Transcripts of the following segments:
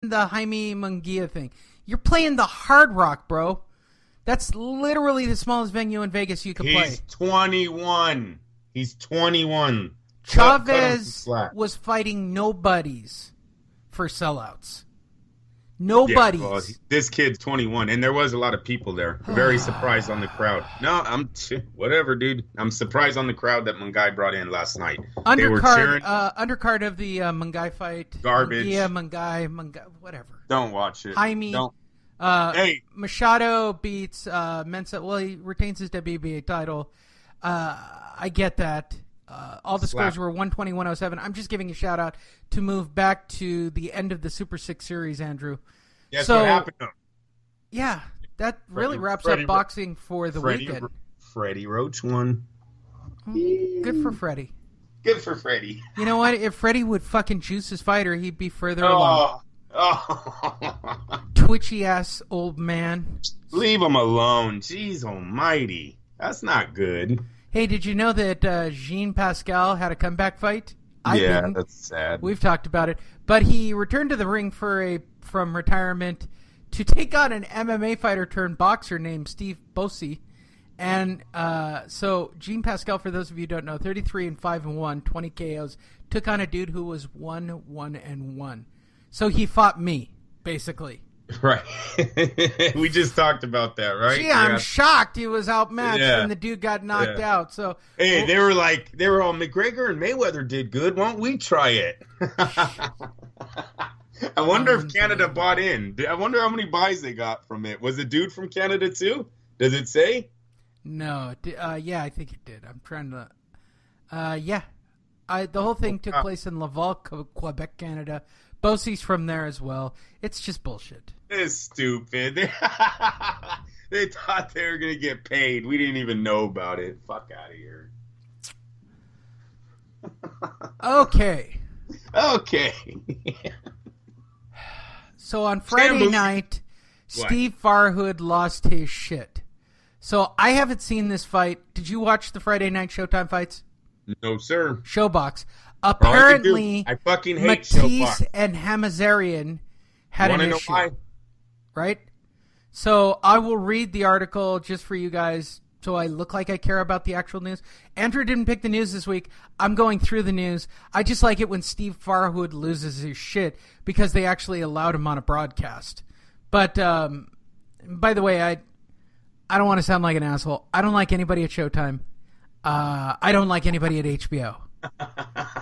the Jaime Munguia thing. You're playing the Hard Rock, bro. That's literally the smallest venue in Vegas you could play. He's 21. He's 21. Chavez was fighting nobodies for sellouts. Nobodies. Yeah, well, this kid's 21, and there was a lot of people there. Very surprised on the crowd. No, whatever, dude. I'm surprised on the crowd that Munguia brought in last night. Undercard of the Munguia fight. Garbage. Munguia, whatever. Don't watch it. Jaime. Don't. Hey. Machado beats Mensah. Well, he retains his WBA title. I get that. All the scores were 120-107. I'm just giving a shout out to move back to the end of the Super 6 series, Andrew. Yes, what happened to him? Yeah, that really wraps up boxing for the weekend. Freddie Roach won. Good for Freddie. Good for Freddie. You know what? If Freddie would fucking juice his fighter, he'd be further along. Twitchy ass old man. Leave him alone. Jeez almighty. That's not good. Hey, did you know that Jean Pascal had a comeback fight? I didn't. That's sad. We've talked about it. But he returned to the ring from retirement to take on an MMA fighter turned boxer named Steve Bosse. And so Jean Pascal, for those of you who don't know, 33-5-1, 20 KOs, took on a dude who was 1-1-1. So he fought me, basically. Right. We just talked about that, right? Gee, I'm shocked he was outmatched and the dude got knocked out. So hey, they were all McGregor and Mayweather did good. Won't we try it? I wonder if Canada bought in. I wonder how many buys they got from it. Was the dude from Canada too? Does it say? No. Yeah, I think it did. I'm trying to. Yeah. The whole thing took place in Laval, Quebec, Canada. Bosse's from there as well. It's just bullshit. It's stupid. They thought they were going to get paid. We didn't even know about it. Fuck out of here. Okay. So on Friday night, Steve Farhood lost his shit. So I haven't seen this fight. Did you watch the Friday night Showtime fights? No, sir. Showbox. Apparently, I fucking hate Matisse and Hamazarian had an issue. Why? Right? So I will read the article just for you guys so I look like I care about the actual news. Andrew didn't pick the news this week. I'm going through the news. I just like it when Steve Farhood loses his shit because they actually allowed him on a broadcast. But by the way, I don't want to sound like an asshole. I don't like anybody at Showtime. I don't like anybody at HBO.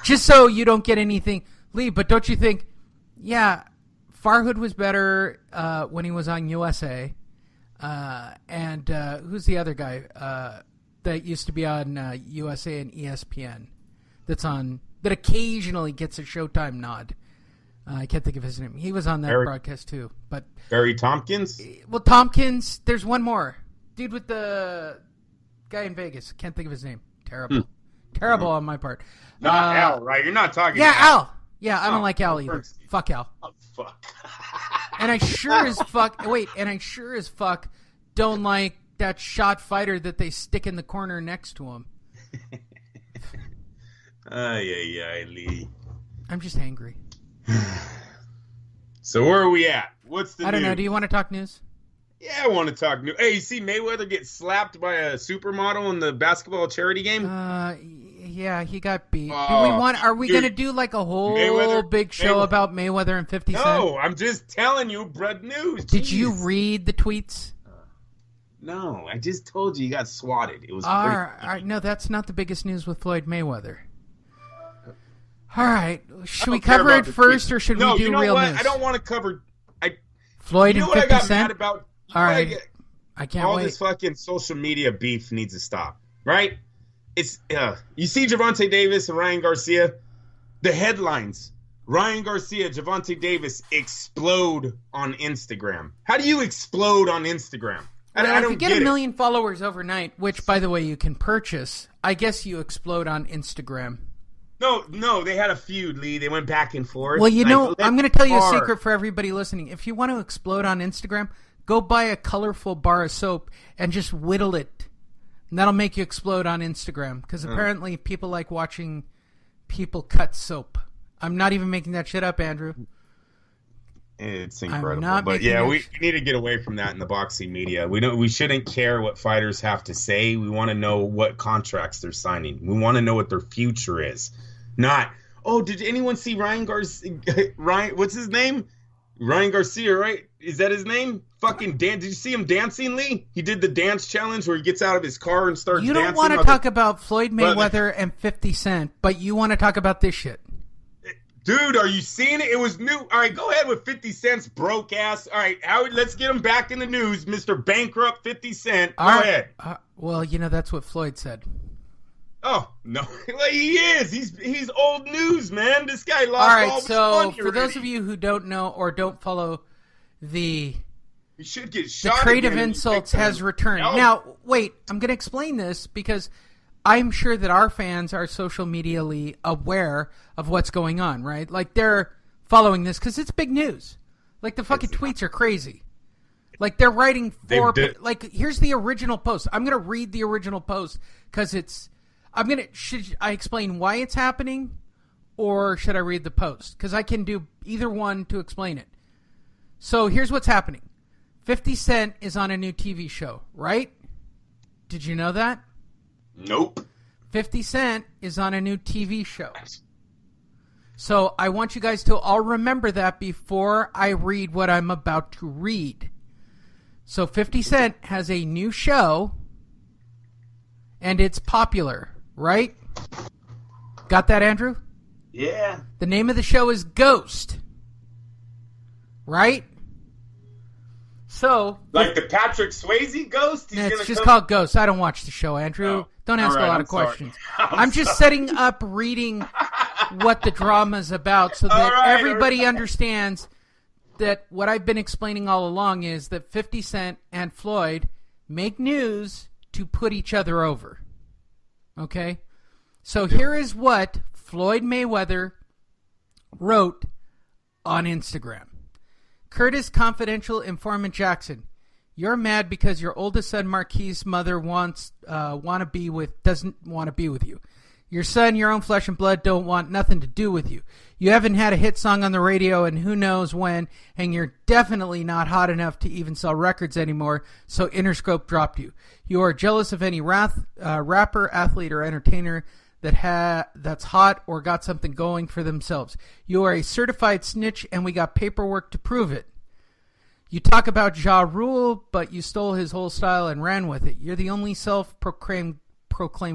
Just so you don't get anything, Lee. But don't you think, Farhood was better when he was on USA. And who's the other guy that used to be on USA and ESPN that occasionally gets a Showtime nod? I can't think of his name. He was on that broadcast too. But Barry Tompkins? Well, Tompkins. There's one more. Dude with the guy in Vegas. Can't think of his name. Terrible. Terrible on my part. Not Al, right? You're not talking about Al. Yeah, I don't like Al either. Fuck Al. Oh, fuck. And I sure as fuck don't like that shot fighter that they stick in the corner next to him. Lee. I'm just angry. So where are we at? What's the I don't know. Do you want to talk news? Yeah, I want to talk news. Hey, you see Mayweather get slapped by a supermodel in the basketball charity game? Yeah, he got beat. Are we going to do like a whole big show about Mayweather and 50 Cent? No, I'm just telling you, bread news. Did you read the tweets? No, I just told you he got swatted. It was no, that's not the biggest news with Floyd Mayweather. All right, should we cover it first, or should we do real news? I don't want to cover Floyd and 50 Cent. What I got mad about? All right, I can't wait. All this fucking social media beef needs to stop, right? It's you see Gervonta Davis and Ryan Garcia, the headlines: Ryan Garcia, Gervonta Davis explode on Instagram. How do you explode on Instagram? I don't if you get 1 million followers overnight, which by the way you can purchase, I guess you explode on Instagram. No, they had a feud, Lee. They went back and forth. Well, I'm going to tell you a secret for everybody listening. If you want to explode on Instagram, go buy a colorful bar of soap and just whittle it. And that'll make you explode on Instagram. Because apparently people like watching people cut soap. I'm not even making that shit up, Andrew. It's incredible. But yeah, we need to get away from that in the boxing media. We shouldn't care what fighters have to say. We want to know what contracts they're signing. We want to know what their future is. Not, oh, did anyone see Ryan Garcia? What's his name? Ryan Garcia, right? Is that his name? Fucking dance. Did you see him dancing, Lee? He did the dance challenge where he gets out of his car and starts dancing. You don't want to talk about Floyd Mayweather and 50 Cent, but you want to talk about this shit. Dude, are you seeing it? It was new. All right, go ahead with 50 Cent's broke ass. All right, Howard, let's get him back in the news. Mr. Bankrupt 50 Cent. Go ahead. Well, that's what Floyd said. Oh, no. He is. He's old news, man. This guy lost all his money. All right, so for those of you who don't know or don't follow he should get shot. The creative insults has returned. No. Now, wait, I'm going to explain this because I'm sure that our fans are social medially aware of what's going on, right? Like, they're following this because it's big news. Like, the fucking tweets are crazy. Like, they're writing like, here's the original post. I'm going to read the original post because should I explain why it's happening or should I read the post? Because I can do either one to explain it. So here's what's happening. 50 Cent is on a new TV show, right? Did you know that? Nope. 50 Cent is on a new TV show. So I want you guys to all remember that before I read what I'm about to read. So 50 Cent has a new show, and it's popular, right? Got that, Andrew? Yeah. The name of the show is Ghost. Right? So, like the Patrick Swayze Ghost? It's just called Ghost. I don't watch the show, Andrew. Oh. Don't ask a lot of questions. I'm just setting up reading what the drama is about so that everybody understands that what I've been explaining all along is that 50 Cent and Floyd make news to put each other over. Okay? So here is what Floyd Mayweather wrote on Instagram. Curtis Confidential Informant Jackson, you're mad because your oldest son Marquis' mother doesn't want to be with you. Your son, your own flesh and blood, don't want nothing to do with you. You haven't had a hit song on the radio and who knows when, and you're definitely not hot enough to even sell records anymore, so Interscope dropped you. You are jealous of any rapper, athlete, or entertainer that's hot or got something going for themselves. You are a certified snitch, and we got paperwork to prove it. You talk about Ja Rule, but you stole his whole style and ran with it. You're the only self-proclaimed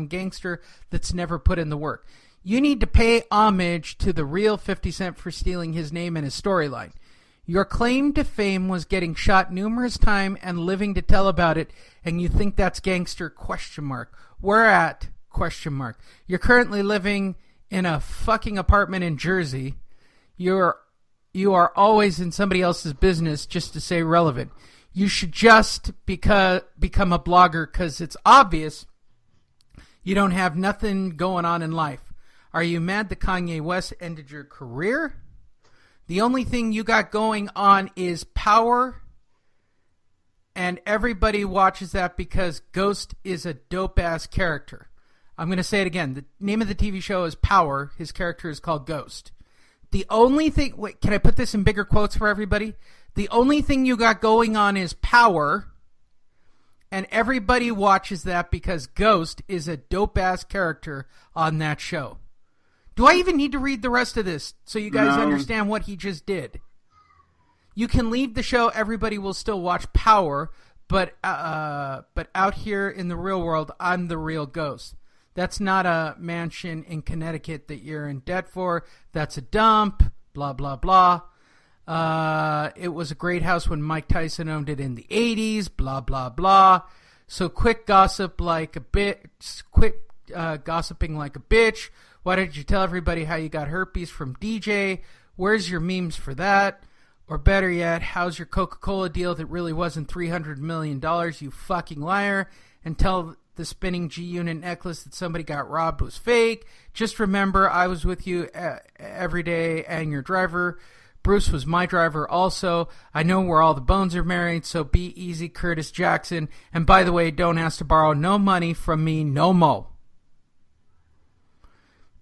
gangster that's never put in the work. You need to pay homage to the real 50 Cent for stealing his name and his storyline. Your claim to fame was getting shot numerous times and living to tell about it, and you think that's gangster? ? Where at ? You're currently living in a fucking apartment in Jersey. You are always in somebody else's business just to stay relevant. You should just become a blogger because it's obvious you don't have nothing going on in life. Are you mad that Kanye West ended your career? The only thing you got going on is power, and everybody watches that because Ghost is a dope-ass character. I'm going to say it again. The name of the TV show is Power. His character is called Ghost. The only thing... Wait, can I put this in bigger quotes for everybody? The only thing you got going on is power, and everybody watches that because Ghost is a dope-ass character on that show. Do I even need to read the rest of this so you guys understand what he just did? You can leave the show. Everybody will still watch Power, but out here in the real world, I'm the real Ghost. That's not a mansion in Connecticut that you're in debt for. That's a dump. Blah, blah, blah. It was a great house when Mike Tyson owned it in the 80s. Blah, blah, blah. So quit gossiping like a bitch. Why didn't you tell everybody how you got herpes from DJ? Where's your memes for that? Or better yet, how's your Coca-Cola deal that really wasn't $300 million, you fucking liar? And tell the spinning G-Unit necklace that somebody got robbed was fake. Just remember, I was with you every day, and your driver, Bruce, was my driver also. I know where all the bones are married, so be easy, Curtis Jackson. And by the way, don't ask to borrow no money from me no mo.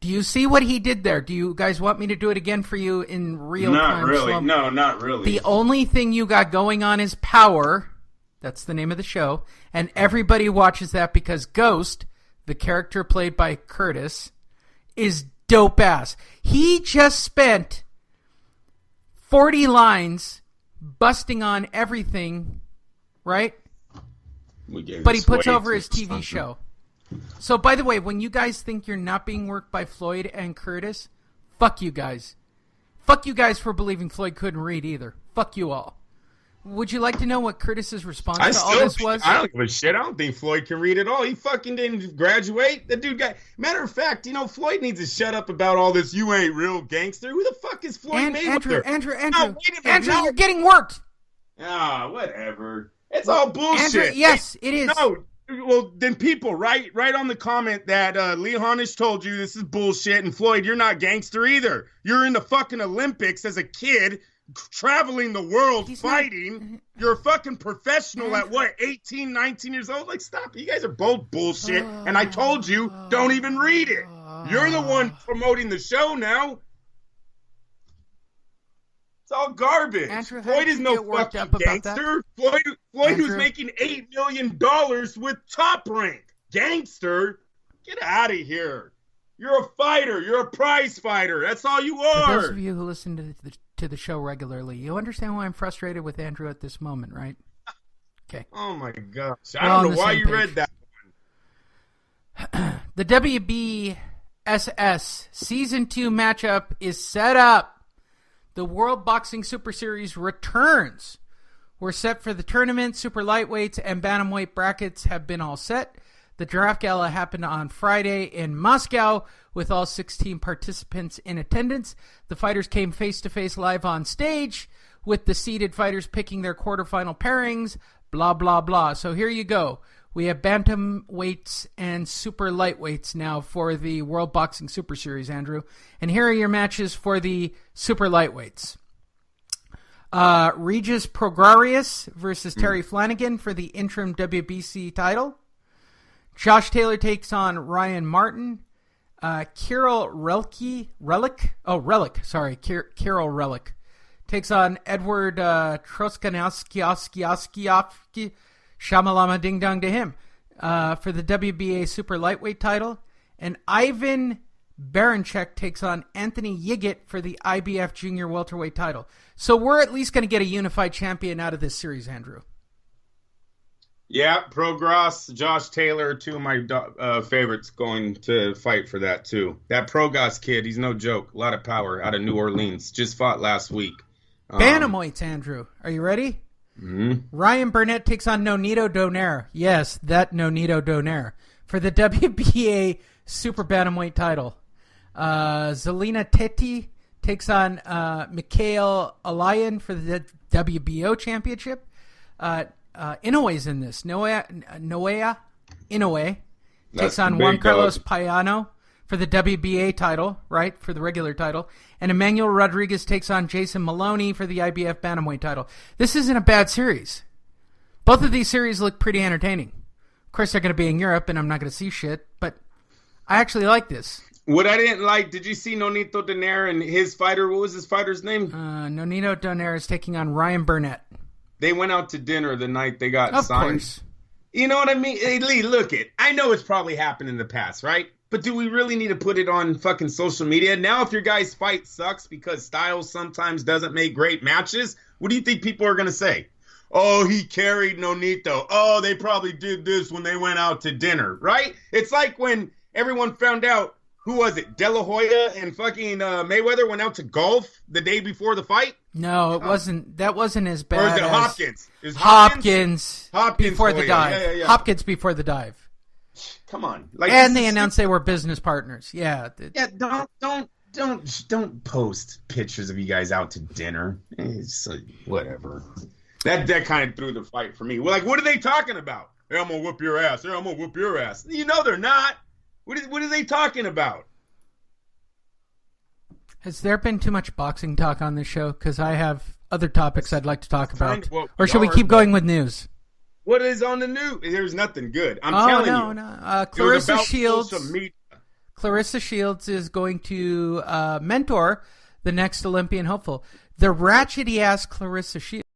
Do you see what he did there? Do you guys want me to do it again for you in real time? Not really. No, not really. The only thing you got going on is Power. That's the name of the show. And everybody watches that because Ghost, the character played by Curtis, is dope ass. He just spent 40 lines busting on everything, right? But he puts over his TV show. So, by the way, when you guys think you're not being worked by Floyd and Curtis, fuck you guys. Fuck you guys for believing Floyd couldn't read either. Fuck you all. Would you like to know what Curtis's response to all this was? I don't give a shit. I don't think Floyd can read at all. He fucking didn't graduate. The dude got... Matter of fact, Floyd needs to shut up about all this you ain't real gangster. Who the fuck is Floyd Mayweather? Andrew, you're getting worked. Ah, whatever. It's all bullshit. Andrew, yes, it is. No. Well, then people, write on the comment that Lee Harnish told you this is bullshit, and Floyd, you're not gangster either. You're in the fucking Olympics as a kid, traveling the world, fighting. You're a fucking professional at, 18, 19 years old? Like, stop. You guys are both bullshit, and I told you, don't even read it. You're the one promoting the show now. It's all garbage. Andrew, Floyd is no fucking gangster. Floyd who's making $8 million with Top Rank. Gangster? Get out of here. You're a fighter. You're a prize fighter. That's all you are. For those of you who listen to the show regularly, you understand why I'm frustrated with Andrew at this moment, right? Okay. Oh, my gosh. I don't know why you read that one. The WBSS Season 2 matchup is set up. The World Boxing Super Series returns. We're set for the tournament. Super lightweights and bantamweight brackets have been all set. The draft gala happened on Friday in Moscow with all 16 participants in attendance. The fighters came face-to-face live on stage with the seeded fighters picking their quarterfinal pairings, blah, blah, blah. So here you go. We have bantamweights and super lightweights now for the World Boxing Super Series, Andrew. And here are your matches for the super lightweights. Regis Prograrius versus Terry Flanagan for the interim WBC title. Josh Taylor takes on Ryan Martin. Kirill Relic takes on Edward Troskanowski. Shamalama ding dong to him for the WBA super lightweight title. And Ivan Baranchek takes on Anthony Yigit for the IBF junior welterweight title. So we're at least going to get a unified champion out of this series, Andrew. Yeah, Progras, Josh Taylor, two of my favorites going to fight for that too. That Progras kid, he's no joke. A lot of power out of New Orleans. Just fought last week. Bantamweights, Andrew. Are you ready? Mm-hmm. Ryan Burnett takes on Nonito Donaire. Yes, that Nonito Donaire for the WBA Super Bantamweight title. Zelina Teti takes on Mikhail Alayan for the WBO championship. Inoue's in this. Inoue takes on Juan Carlos Payano for the WBA title, right, for the regular title. And Emmanuel Rodriguez takes on Jason Maloney for the IBF Bantamweight title. This isn't a bad series. Both of these series look pretty entertaining. Of course, they're going to be in Europe, and I'm not going to see shit, but I actually like this. What I didn't like, did you see Nonito Donaire and his fighter? What was his fighter's name? Nonito Donaire is taking on Ryan Burnett. They went out to dinner the night they got signed. Of course. You know what I mean? Hey, Lee, look it. I know it's probably happened in the past, right? But do we really need to put it on fucking social media? Now if your guy's fight sucks because Styles sometimes doesn't make great matches, what do you think people are going to say? Oh, he carried Nonito. Oh, they probably did this when they went out to dinner, right? It's like when everyone found out, who was it, De La Hoya and fucking Mayweather went out to golf the day before the fight? No, it wasn't. That wasn't as bad. Or is it Hopkins? Hopkins before the Hoya. dive. Yeah. Hopkins before the dive. Come on. And they announced they were business partners. Yeah. Yeah, don't post pictures of you guys out to dinner. It's whatever. That kind of threw the fight for me. Well, like, what are they talking about? Hey, I'm going to whoop your ass. Hey, I'm going to whoop your ass. You know they're not. What are they talking about? Has there been too much boxing talk on this show? Because I have other topics I'd like to talk about. Or should we keep going with news? What is on the news? There's nothing good. I'm telling you. Clarissa Shields. Clarissa Shields is going to mentor the next Olympian hopeful. The ratchety ass Clarissa Shields